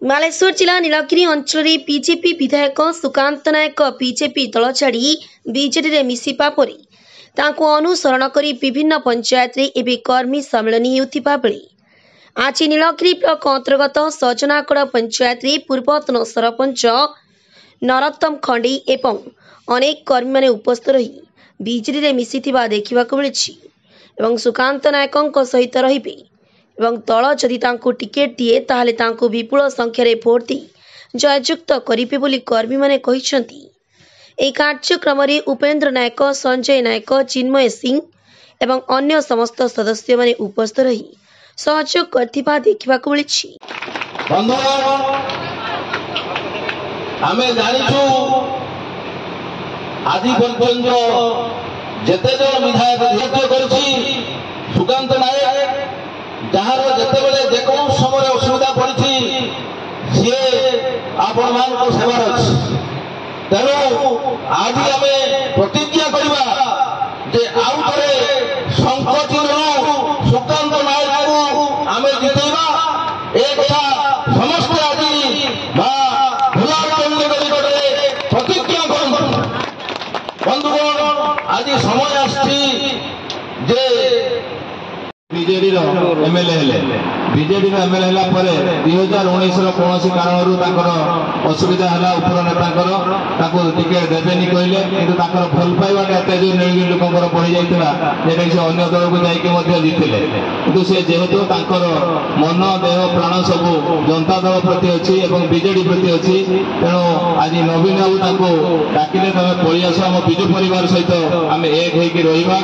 ବାଲେଶ୍ୱର ଜିଲ୍ଲା ନୀଳଗିରି ଅଞ୍ଚଳରେ ବିଜେପି ବିଧାୟକ ସୁକାନ୍ତ ନାୟକ ବିଜେପି ଦଳ ଛାଡ଼ି ବିଜେଡିରେ ମିଶିବା ପରେ ତାଙ୍କୁ ଅନୁସରଣ କରି ବିଭିନ୍ନ ପଞ୍ଚାୟତରେ ଏବେ କର୍ମୀ ସମ୍ମିଳନୀ ହେଉଥିବା ବେଳେ ଆଜି ନୀଳଗିରି ବ୍ଲକ ଅନ୍ତର୍ଗତ ସଜନାଗଡ଼ ପଞ୍ଚାୟତରେ ପୂର୍ବତନ ସରପଞ୍ଚ ନରୋତ୍ତମ ଖଣ୍ଡେଇ ଏବଂ ଅନେକ କର୍ମୀମାନେ ଉପସ୍ଥିତ ରହି ବିଜେଡିରେ ମିଶିଥିବା ଦେଖିବାକୁ ମିଳିଛି ଏବଂ ସୁକାନ୍ତ ନାୟକଙ୍କ ସହିତ ରହିବେ ଏବଂ ଦଳ ଯଦି ତାଙ୍କୁ ଟିକେଟ୍ ଦିଏ ତାହେଲେ ତାଙ୍କୁ ବିପୁଳ ସଂଖ୍ୟାରେ ଭୋଟ ଦେଇ ଜୟଯୁକ୍ତ କରିବେ ବୋଲି କର୍ମୀମାନେ କହିଛନ୍ତି। ଏହି କାର୍ଯ୍ୟକ୍ରମରେ ଉପେନ୍ଦ୍ର ନାୟକ, ସଞ୍ଜୟ ନାୟକ, ଚିନ୍ମୟ ସିଂ ଏବଂ ଅନ୍ୟ ସମସ୍ତ ସଦସ୍ୟମାନେ ଉପସ୍ଥିତ ରହି ସହଯୋଗ କରିଥିବା ଦେଖିବାକୁ ମିଳିଛି। ଆମେ ଜାଣିଛୁ ଆଜି ପର୍ଯ୍ୟନ୍ତ ଯେତେ ଜଣ ବିଧାୟକ ନିଯୁକ୍ତ କରିଛି ସୁକାନ୍ତ ନାୟକ, ଯାହାର ଯେତେବେଳେ ଯେକୌଣସି ସମୟରେ ଅସୁବିଧା ପଡ଼ିଛି ସିଏ ଆପଣମାନଙ୍କ ସେବାରେ ଅଛି। ତେଣୁ ଆଜି ଆମେ ପ୍ରତିଜ୍ଞା କରିବା ଯେ ଆଉ ଥରେ ସଂକଟରୁ ସୁକାନ୍ତ ନାୟକଙ୍କୁ ଆମେ ଜିତେଇବା। ଏ କଥା ସମସ୍ତେ ଆଜି ମା ଭୋଲାଚଣ୍ଡୀଙ୍କ ନିକଟରେ ପ୍ରତିଜ୍ଞା କରନ୍ତୁ। ବନ୍ଧୁଗଣ, ଆଜି ସମୟ ଆସିଛି ଯେ ବିଜେଡିର ଏମଏଲଏ ହେଲେ। ବିଜେଡିର ଏମଏଲଏ ହେଲା ପରେ 2019ର କୌଣସି କାରଣରୁ ତାଙ୍କର ଅସୁବିଧା ହେଲା, ଉପର ନେତାଙ୍କର ତାଙ୍କୁ ଟିକେଟ ଦେବେନି କହିଲେ, କିନ୍ତୁ ତାଙ୍କର ଭଲ ପାଇବାଟା ଏତେ ଯୋଉ ନୀଳଗିରି ଲୋକଙ୍କର ବଢି ଯାଇଥିଲା ଯେଟାକି ସେ ଅନ୍ୟ ଦଳକୁ ଯାଇକି ମଧ୍ୟ ଜିତିଲେ। କିନ୍ତୁ ସେ ଯେହେତୁ ତାଙ୍କର ମନ, ଦେହ, ପ୍ରାଣ ସବୁ ଜନତା ଦଳ ପ୍ରତି ଅଛି ଏବଂ ବିଜେଡି ପ୍ରତି ଅଛି, ତେଣୁ ଆଜି ନବୀନ ବାବୁ ତାଙ୍କୁ ଡାକିଲେ ତମେ ପଳେଇ ଆସ, ଆମ ବିଜୁ ପରିବାର ସହିତ ଆମେ ଏକ ହେଇକି ରହିବା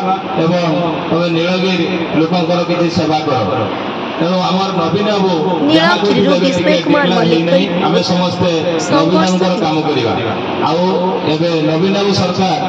ଏବଂ ତମେ ନୀଳଗିରି ଲୋକଙ୍କର କିଛି ସେବା କର। ତେଣୁ ଆମର ନବୀନ ବାବୁ ଆମେ ସମସ୍ତେ ନବୀନ ବାବୁଙ୍କର କାମ କରିବା। ଆଉ ଏବେ ନବୀନ ବାବୁ ସରକାର